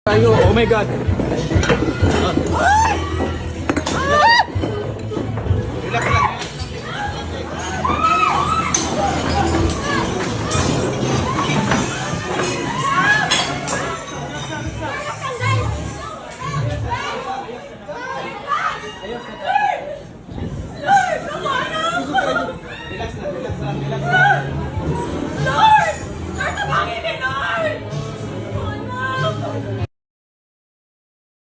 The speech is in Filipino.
Tayo, oh my God. Relax lang. Relax lang, relax lang, relax lang.